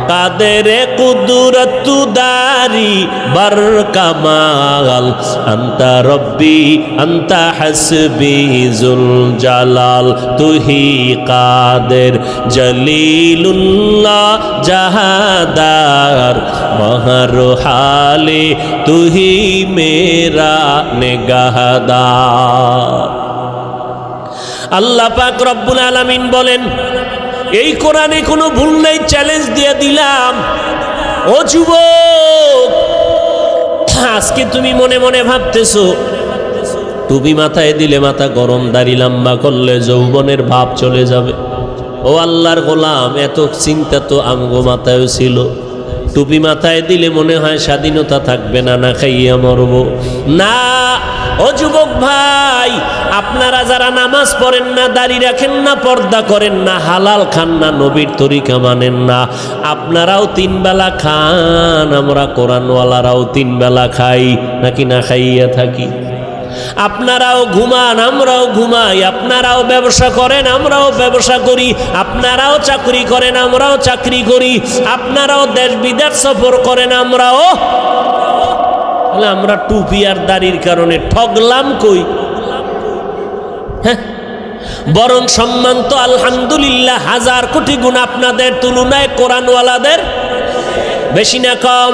কাদের কুদরত দারি বার কামাল আন্তা রব্বি আন্তা হাসবি জুল জালাল তুহি কাদের জলিলুল্লাহ জাহাদার মহর হালে তুহি মেরা নেগাহদার। আল্লাহ পাক রব্বুল আলামিন বলেন, এই কোরআনে কোনো ভুল নেই, চ্যালেঞ্জ দিয়ে দিলাম। ও যুবক, আজকে তুমি মনে মনে ভাবতেছো টুপি মাথায় দিলে মাথা গরম, দাড়ি লম্বা করলে যৌবনের ভাব চলে যাবে। ও আল্লাহর গোলাম, এত চিন্তা তো আমগো মাথায়ও ছিল। টুপি মাথায় দিলে মনে হয় স্বাধীনতা থাকবে না, না খাইয়া মরব না। ও যুবক ভাই, আপনারা যারা নামাজ পড়েন না, দাড়ি রাখেন না, পর্দা করেন না, হালাল খান না, নবীর তরিকা মানেন না, আপনারাও 3 বেলা খান, আমরা কোরআনওয়ালারাও 3 বেলা খাই, নাকি না খাইয়া থাকি? আপনারাও ঘুমান, আমরাও ঘুমাই, আপনারাও ব্যবসা করেন, আমরাও ব্যবসা করি, আপনারাও চাকরি করেন, আমরাও চাকরি করি, আপনারাও দেশ বিদেশ সফর করেন, আমরাও। আমরা টুপি আর দাড়ির কারণে ঠগলাম কই? হ্যাঁ, বরং সম্মান তো আলহামদুলিল্লাহ 1000 কোটি গুণ আপনাদের তুলনায় কোরআনওয়ালাদের বেশি না কম?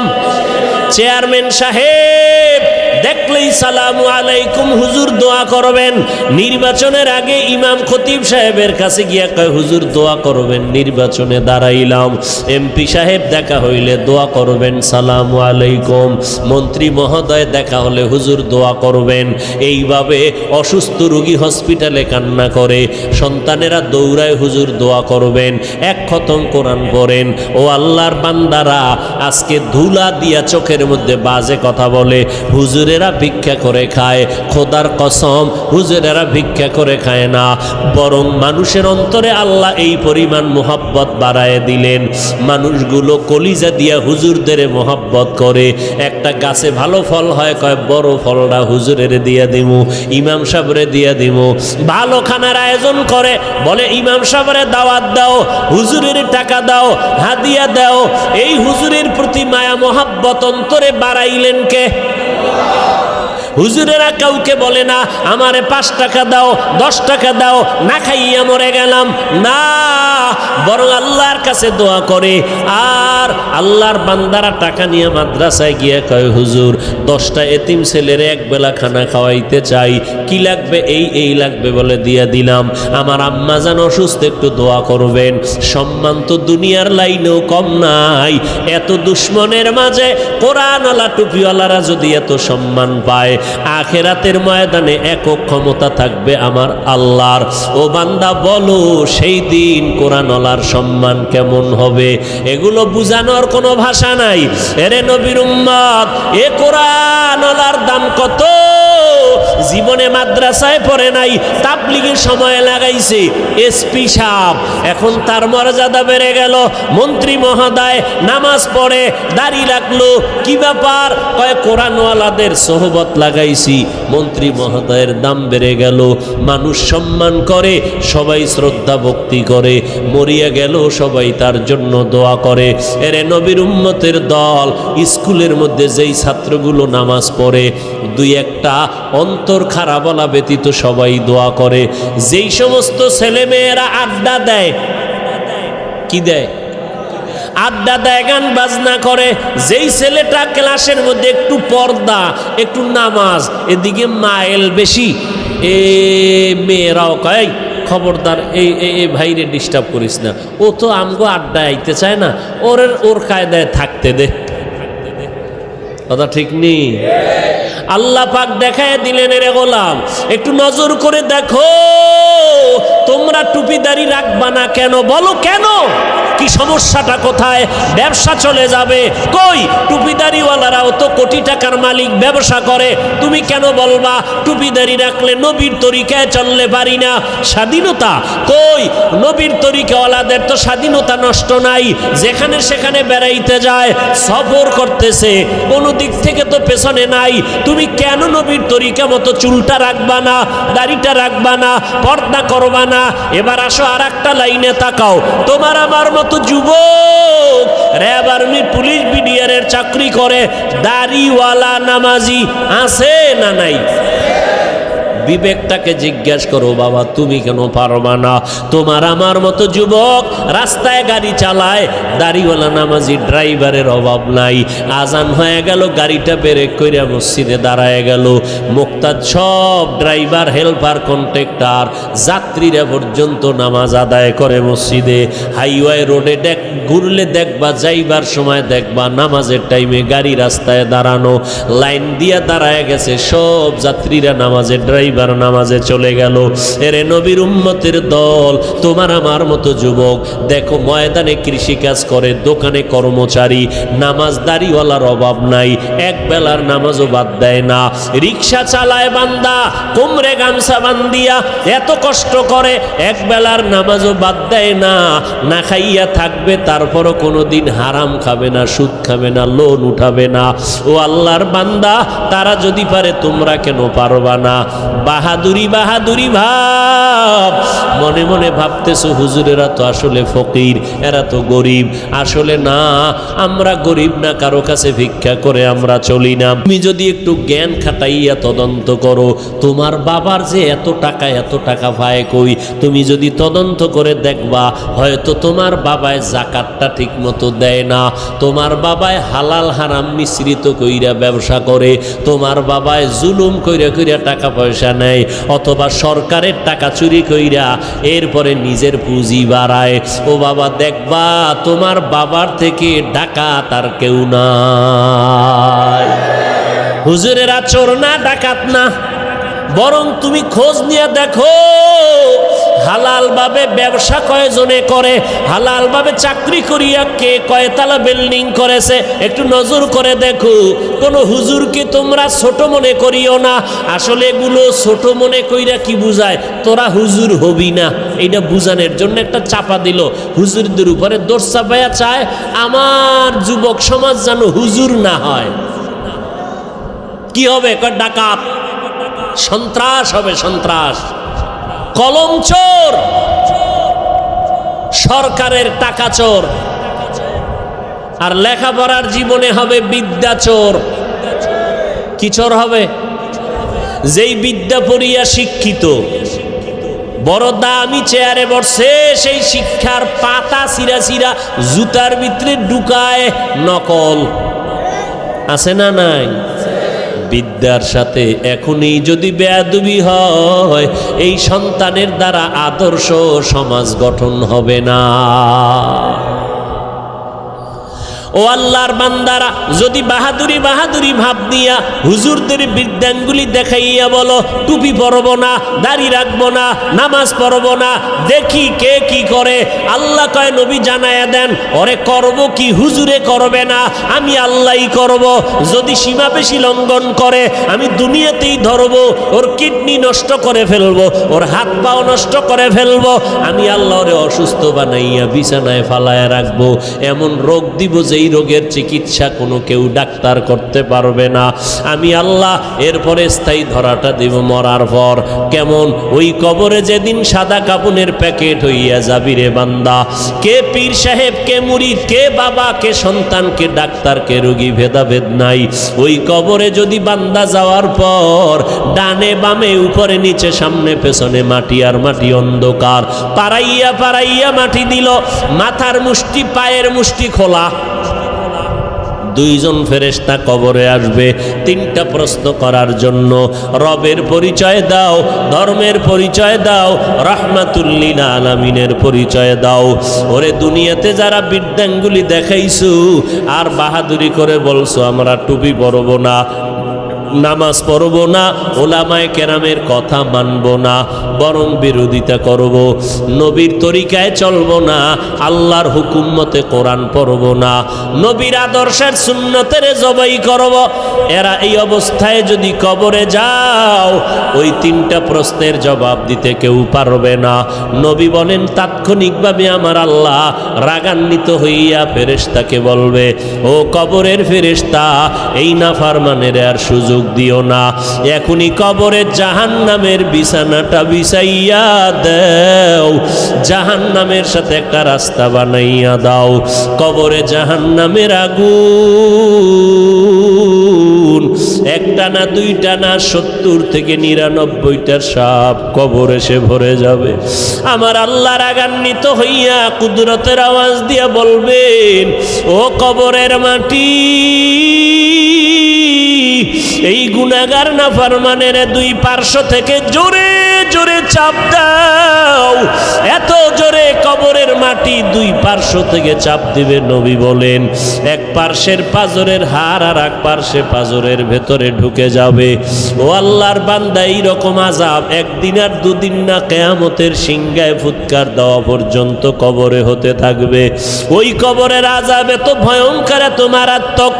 চেয়ারম্যান সাহেব দেখলেই সালামু আলাইকুম হুজুর দোয়া করবেন। নির্বাচনের আগে ইমাম খতিব সাহেবের কাছে গিয়া কয় হুজুর দোয়া করবেন, নির্বাচনে দাঁড়াইলাম। এমপি সাহেব দেখা হইলে দোয়া করবেন, সালামু আলাইকুম। মন্ত্রী মহোদয় দেখা হলে হুজুর দোয়া করবেন। এইভাবে অসুস্থ রোগী হসপিটালে কান্না করে, সন্তানেরা দৌড়ায় হুজুর দোয়া করবেন। 1 খতম কোরআন পড়েন। ও আল্লাহর বান্দারা, আজকে ধুলা দিয়া চোখের মধ্যে বাজে কথা বলে, হুজুরেরা ভিক্ষা করে খায়। খোদার কসম, হুজুরেরা ভিক্ষা করে খায় না, বরং মানুষের অন্তরে আল্লাহ এই পরিমাণ মোহাব্বত বাড়ায় দিলেন, মানুষগুলো কলিজা দিয়া হুজুরদের মোহাব্বত করে। একটা গাছে ভালো ফল হয়, কয় বড় ফলটা হুজুরের দিয়া দিমু, ইমাম সাহেবরে দিয়া দিমু। ভালো খানার আয়োজন করে, বলে ইমাম সাহেবরে দাওয়াত দাও, হুজুরের টাকা দাও, হাদিয়া দাও। এই হুজুরের প্রতি মায়া মোহাব্বত অন্তরে বাড়াইলেন কে? হুজুরেরা কাউকে বলে না আমারে 5 টাকা দাও, 10 টাকা দাও, না খাইয়া মরে গেলাম, না, বরং আল্লাহর কাছে দোয়া করে। আর আল্লাহর বান্দারা টাকা নিয়ে মাদ্রাসায় গিয়ে কয় হুজুর 10টা এতিম ছেলেরে 1 বেলা খানা খাওয়াইতে চাই, কি লাগবে? এই লাগবে বলে দিয়া দিলাম। আমার আম্মা জান অসুস্থ, একটু দোয়া করবেন। সম্মান তো দুনিয়ার লাইনেও কম নাই। এত দুশ্মনের মাঝে কোরআনওয়ালা টুপিওয়ালারা যদি এত সম্মান পায়, আখেরাতের ময়দানে একক ক্ষমতা থাকবে আমার আল্লাহর। ও বান্দা বলো, সেই দিন কোরআনওয়ালার সম্মান কেমন হবে? এগুলো বুঝানোর কোনো ভাষা নাই। এরে নবীর উম্মত, এ কোরআনওয়ালার দাম কত? জীবনে মাদ্রাসায় পড়ে নাই, তাবলীগের সময় লাগাইছে। এসপি সাহেব, এখন তার মর্যাদা বেড়ে গেল। মন্ত্রী মহোদয় নামাজ পড়ে, দাড়ি রাখলো, কি ব্যাপার? কয় কোরআনওয়ালাদের সোহবত লাগাইছি, মন্ত্রী মহোদয়ের দাম বেড়ে গেল। মানুষ সম্মান করে, সবাই শ্রদ্ধা ভক্তি করে, মরিয়া গেল সবাই তার জন্য দোয়া করে। এরে নবীর উম্মতের দল, স্কুলের মধ্যে যেই ছাত্রগুলো নামাজ পড়ে, 2-1টা অন্তর খারাপ বলা ব্যতীত সবাই দোয়া করে। যেই সমস্ত ছেলেমেয়েরা আড্ডা দেয়, কি দেয়? আড্ডা দেয়, গান বাজনা করে। যেই ছেলেটা ক্লাসের মধ্যে একটু পর্দা, একটু নামাজ, এদিকে মাইল বেশি, এ মেয়েরাও কয় খবরদার এই ভাইরে ডিস্টার্ব করিস না, ও তো আমগো আড্ডা আইতে চায় না, ওর কায়দায় থাকতে দে। কথা ঠিক নেই? আল্লাহ পাক দেখায় দিলেন, এরে গোলাম একটু নজর করে দেখো, তোমরা টুপিদারি রাখবা না কেন? বলো কেন? কি সমস্যাটা কোথায়? ব্যবসা চলে যাবে। কই, টুপিদারিওয়ালারাও তো কোটি টাকার মালিক, ব্যবসা করে। তুমি কেন বলবা টুপিদারি রাখলে নবীর তরিকায় চললে পারি না? স্বাধীনতা কই? নবীর তরিকাওয়ালাদের তো স্বাধীনতা নষ্ট নাই, যেখানে সেখানে বেড়াইতে যায়, সফর করতেছে, কোনোদিন দিক থেকে তো পেছনে নাই, তুমি কেন নবীর তরিকা মতো চুলটা রাখবা না, দাড়িটা রাখবা না, পর্দা করবা না? এবার আসো আর একটা লাইনে তাকাও, তোমার আমার মতো যুবক র্যাব, আর্মি, পুলিশ, বিডিআরের চাকরি করে, দাড়িওয়ালা নামাজি আছে না নাই? বিবেকটাকে জিজ্ঞাসা করো, বাবা তুমি কেন পারবা না? তোমার আমার মতো যুবক রাস্তায় গাড়ি চালায়, দাড়িওয়ালা নামাজি ড্রাইভারের অভাব নাই। আজান হয়ে গেল, গাড়িটা ব্রেক করে মসজিদে দাঁড়ায় গেল, মুক্তাদ সব ড্রাইভার, হেল্পার, কন্ট্রাক্টর, যাত্রীরা পর্যন্ত নামাজ আদায় করে মসজিদে। হাইওয়ে রোডে ঘুরলে দেখবা, যাইবার সময় দেখবা নামাজের টাইমে গাড়ি রাস্তায় দাঁড়ানো, লাইন দিয়া দাঁড়ায় গেছে, সব যাত্রীরা নামাজের ড্রাইভার নামাজে চলে গেল। এরে নবীর উম্মতের দল, তোমার আমার মতো যুবক দেখো ময়দানে কৃষিকাজ করে, দোকানে কর্মচারী, নামাজদারিওয়ালার অভাব নাই, এক বেলার নামাজও বাদ দেয় না। রিক্সা চালায় বান্দা, কোমরে গামছা বান্দিয়া এত কষ্ট করে, এক বেলার নামাজও বাদ দেয় না। না খাইয়া থাকবে, তারপরও কোনোদিন হারাম খাবে না, সুদ খাবে না, লোন উঠাবে না। ও আল্লাহর বান্দা, তারা যদি পারে তোমরা কেন পারবা না? বাহাদুরি বাহাদুরি ভাব, মনে মনে ভাবতেছো হুজুরেরা তো আসলে ফকির, এরা তো গরিব। আসলে না, আমরা গরিব না, কারো কাছে ভিক্ষা করে আমরা চলি না। তুমি যদি একটু জ্ঞান খাটাইয়া তদন্ত করো, তোমার বাবার যে এত টাকা পায় কই, তুমি যদি তদন্ত করে দেখবা, হয়তো তোমার বাবায় জাকাতটা ঠিক মতো দেয় না, তোমার বাবায় হালাল হারাম মিশ্রিত কইরা ব্যবসা করে, তোমার বাবায় জুলুম কইরা কইরা টাকা পয়সা নেয়, অথবা সরকারের টাকা চুরি কইরা এরপরে নিজের পুঁজি বাড়ায়। ও বাবা, দেখবা তোমার বাবার থেকে ডাকাত আর কেউ নাই। হুজুরেরা চোর না, ডাকাত না, বরং তুমি খোঁজ নিয়ে দেখো হালাল ভাবে ব্যবসা কয়জনে করে, হালাল ভাবে চাকরি করিয়া কে কয়তলা বিল্ডিং করেছে, একটু নজর করে দেখো। কোন হুজুরকে তোমরা ছোট মনে করিও না। আসলে এগুলো ছোট মনে কইরা কি বুঝায়, তোরা হুজুর হবি না, এইটা বুঝানোর জন্য একটা চাপা দিল। হুজুরদের উপরে দোষ চাপাইয়া চায় আমার যুবক সমাজ যেন হুজুর না হয়। কি হবে? ডাকাত, সন্ত্রাস হবে, সন্ত্রাস, কলম চোর, সরকারের টাকা চোর, আর লেখাপড়ার জীবনে হবে বিদ্যা চোর। কি চোর হবে? যেই বিদ্যা পড়িয়া শিক্ষিত, বড় দামি চেয়ারে বসে, সেই শিক্ষার পাতা সিরা সিরা জুতার ভিতরে ঢুকায় নকল। আছে না নাই? বিদ্যার সাথে এখনই যদি বেয়াদবি হয়, এই সন্তানের দ্বারা আদর্শ সমাজ গঠন হবে না। ও আল্লাহর বান্দারা, যদি বাহাদুরি বাহাদুরি ভাব দিয়া হুজুরদের বিদ্যাঙ্গুলি দেখাইয়া বলো টুপি পরব না, দাড়ি রাখবো না, নামাজ পড়ব না, দেখি কে কি করে। আল্লাহ কয়, নবী জানায়া দেন, ওরে করব কি? হুজুরে করবে না, আমি আল্লাহই করব। যদি সীমা বেশি লঙ্ঘন করে, আমি দুনিয়াতেই ধরবো, ওর কিডনি নষ্ট করে ফেলবো, ওর হাত পাও নষ্ট করে ফেলবো। আমি আল্লাহ ওরে অসুস্থ বানাইয়া বিছানায় ফালায় রাখবো, এমন রোগ দিব যে এই রোগের চিকিৎসা কোনো কেউ ডাক্তার করতে পারবে না। আমি আল্লাহ এরপরে স্থায়ী ধরাটা দিব মরার পর। কেমন? ওই কবরে যেদিন সাদা কাপনের প্যাকেট হইয়া যাবি রে বান্দা, কে পীর সাহেব, কে মুরিদ, কে বাবা, কে সন্তান, কে ডাক্তার, কে রোগী, ভেদাভেদ নাই। ওই কবরে যদি বান্দা যাওয়ার পর ডানে বামে উপরে নিচে সামনে পেছনে মাটি আর মাটি, অন্ধকার, পাড়াইয়া পাড়াইয়া মাটি দিল, মাথার মুষ্টি পায়ের মুষ্টি খোলা। দুইজন ফেরেশতা কবরে আসবে তিনটা প্রশ্ন করার জন্য। রবের পরিচয় দাও, ধর্মের পরিচয় দাও, রাহমাতুল লিল আলামিনের পরিচয় দাও। ওরে দুনিয়াতে যারা বিদ্যাঙ্গুলি দেখাইছো আর বাহাদুরি করে বলছো আমরা টুপি পরব না, নামাজ পড়ব না, ওলামায়ে কেরামের কথা মানব না, বরং বিরোধিতা করব, নবীর তরিকায় চলব না, আল্লাহর হুকুম মতে কোরআন পড়ব না, নবীর আদর্শের সুন্নতের জবাই করব। এরা এই অবস্থায় যদি কবরে যাও, ওই তিনটা প্রশ্নের জবাব দিতে কেউ পারবে না। নবী বলেন তাৎক্ষণিকভাবে আমার আল্লাহ রাগান্বিত হইয়া ফেরেশতাকে বলবে, ও কবরের ফেরেশতা, এই নাফরমানের আর সুযোগ দিও না, এখনই কবরে জাহান্নামের বিছানাটা বিছাইয়া দাও, জাহান্নামের সাথে একটা রাস্তা বানাইয়া দাও। কবরে জাহান্নামের আগুন একটা না দুইটা না 70 থেকে 99টার সাপ কবর এসে ভরে যাবে। আমার আল্লাহ রাগান্বিত হইয়া কুদরতের আওয়াজ দিয়া বলবেন, ও কবরের মাটি, এই গুনাহগার নাফরমানের দুই পার্শ্ব থেকে জোরে জোরে চাপ দাও। এত জোরে কবরের মাটি দুই পার্শ্ব থেকে চাপ দিবে, নবী বলেন এক পার্শ্বের পাজরের হাড় আর এক পার্শ্বে পাজরের ভেতরে ঢুকে যাবে। ও আল্লাহর বান্দা, এইরকম আযাব একদিন আর দুদিন না, কিয়ামতের সিংহায় ফুৎকার দেওয়া পর্যন্ত কবরে হতে থাকবে। ওই কবরের আযাব এত ভয়ঙ্কর, এত মারাত্মক।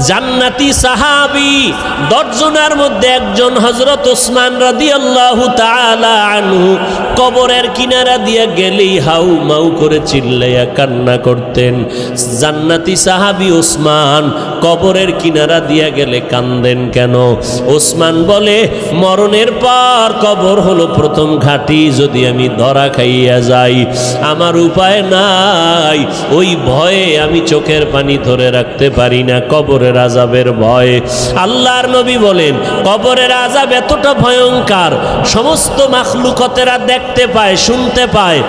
জান্নাতি সাহাবী 10 জনের মধ্যে একজন হযরত ওসমান রাদিয়াল্লাহু তাআলা আনহু কবরের কিনারা দিয়ে গেলেই হাউ মাউ করে চিল্লাইয়া কান্না করতেন। জান্নাতি সাহাবী ওসমান কবরের কিনারা দিয়ে গেলে কান্দেন কেন? ওসমান বলে, মরণের পর কবর হলো প্রথম ঘাঁটি, যদি আমি ধরা খাইয়া যাই আমার উপায় নাই, ওই ভয়ে আমি চোখের পানি ধরে রাখতে পারি না, কবরের আযাবের ভয়। আল্লাহর নবী বলেন কবরের আযাব এতটা ভয়ঙ্কর, সমস্ত মাখলুকতেরা দেখতে পায়, শুনতে পায়,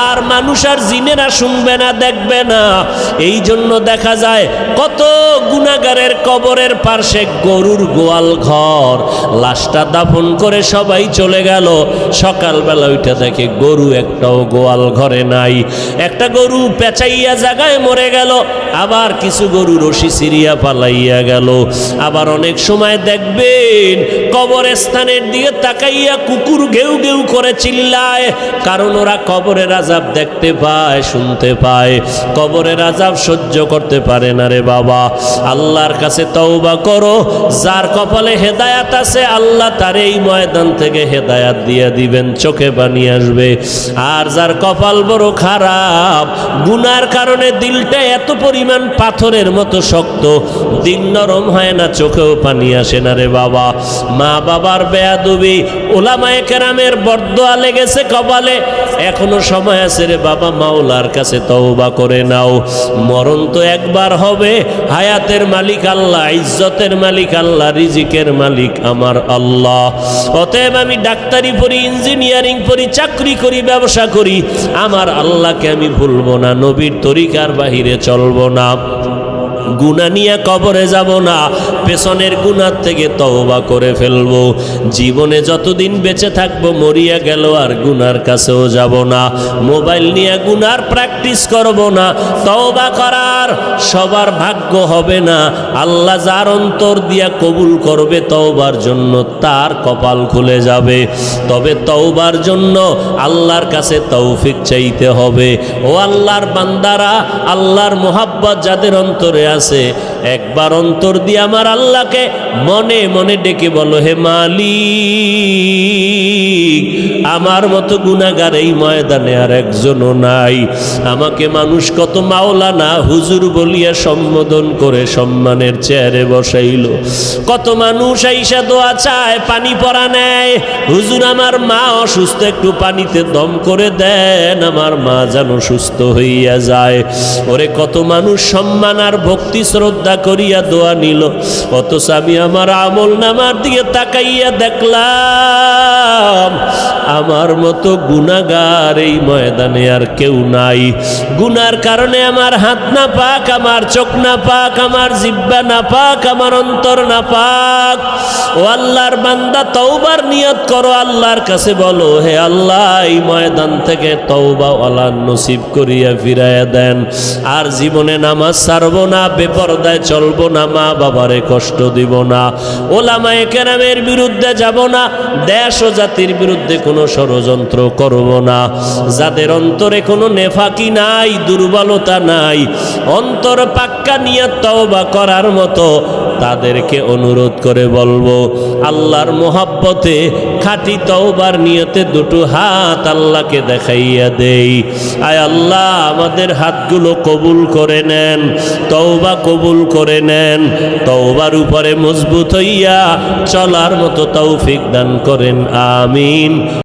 আর মানুষ আর জিনেরা শুনবে না, দেখবে না। এই জন্য দেখা যায় কত গুনাহগারের কবরের পাশে গরুর গোয়াল ঘর, লাশটা দাফন করে সবাই চলে গেল, সকালবেলা ওইটা দেখে গরু একটাও গোয়াল ঘরে নাই। একটা গরু পেঁচাইয়া জায়গায় মরে গেল, আবার কিছু গরু রশি সিরিয়া পালাইয়া গেল। আবার অনেক সময় দেখবেন কবরস্থানের দিকে তাকাইয়া কুকুর ঘেউ ঘেউ করে চিল্লায়, কারণ ওরা কবরের আযাব দেখতে পায়, শুনতে পায়, কবরের আযাব সহ্য করতে পারে না রে বাবা। আল্লাহর কাছে তওবা করো, যার কপালে হেদায়াত আছে আল্লাহ তার এই ময়দান থেকে হেদায়াত দিয়ে দিবেন, চোখে পানি আসবে। আর যার কপাল বড় খারাপ, গুনার কারণে দিলটা এত পরিমাণ পাথরের মতো শক্ত, দিল নরম হয় না, চোখেও পানি আসে না রে বাবা। মা বাবার বেয়াদবি, ওলামায়ে কেরামের বরদোয়া লেগেছে কপালে, এখনো সময় আছে রে বাবা, মাওলার কাছে তওবা করে নাও। মরণ তো একবার হবে, হায়াতের মালিক আল্লাহ, ইজ্জতের মালিক আল্লাহ, রিজিকের মালিক আমার আল্লাহ। অতএব আমি ডাক্তারি পড়ি, ইঞ্জিনিয়ারিং পড়ি, চাকরি করি, ব্যবসা করি, আমার আল্লাহকে আমি ভুলবো না, নবীর তরিকার বাহিরে চলবো না, গুনাহ নিয়ে কবরে যাব না, পেছনের গুনাহ থেকে তওবা করে ফেলবো। জীবনে যতদিন বেঁচে থাকবো, মরিয়া গেল আর গুনার কাছেও যাব না। মোবাইল নিয়ে গুনার প্র্যাকটিস করব না। তওবা করার সবার ভাগ্য হবে না, আল্লাহ যার অন্তর দিয়া কবুল করবে তওবার জন্য তার কপাল খুলে যাবে। তবে তওবার জন্য আল্লাহর কাছে তৌফিক চাইতে হবে। ও আল্লাহর বান্দারা, আল্লাহর মোহাব্বত যাদের অন্তরে আছে, একবার অন্তর দিয়ে আমার আল্লাহকে মনে মনে ডেকে বলো, হে মালিক, আমার মতো গুনাহগার এই ময়দানে আর একজনও নাই। আমাকে মানুষ কত মাওলানা হুজুর বলিয়া সম্বোধন করে সম্মানের চেয়ারে বসাইল, কত মানুষ আইসা দোয়া চায়, পানি পরা নেয়, হুজুর আমার মা অসুস্থ, একটু পানিতে দম করে দেন, আমার মা যেন সুস্থ হইয়া যায়। ওরে কত মানুষ সম্মান আর ভক্তি শ্রদ্ধা করিয়া দোয়া নিল, অথচ আমি আমার আমল নামার দিকে তাকাইয়া দেখলাম আমার মতো গুনাহগার এই ময়দানে আর কেউ নাই। গুনার কারণে আমার হাত না পা পাক, আমার চোখ না পাক, আমার জিহ্বা না পাক, আমার অন্তর না পাক। ও আল্লাহর বান্দা, তওবার নিয়ত করো, আল্লাহর কাছে বলো, হে আল্লাহ, এই ময়দান থেকে তওবা ওয়ালা নসিব করিয়া ফিরাইয়া দেন। আর জীবনে নামাজ ছাড়বো না, বেপরদায় চলবো না, মা বাবারে কষ্ট দিব না, ওলামায়ে কেরামের বিরুদ্ধে যাব না, দেশ ও জাতির বিরুদ্ধে কোনো ষড়যন্ত্র করব না। যাদের অন্তরে কোনো নেফাকি নাই, দুর্বলতা নাই, অন্তর পাক্কা নিয়ত তওবা করার মতো, তাদেরকে অনুরোধ করে বলবো, আল্লাহর মোহাব্বতে খাঁটি তওবার নিয়তে দুটো হাত আল্লাহকে দেখাইয়া দেই। আয় আল্লাহ, আমাদের হাতগুলো কবুল করে নেন, তওবা কবুল করে নেন, তওবার উপরে মজবুত হইয়া চলার মতো তৌফিক দান করেন, আমিন।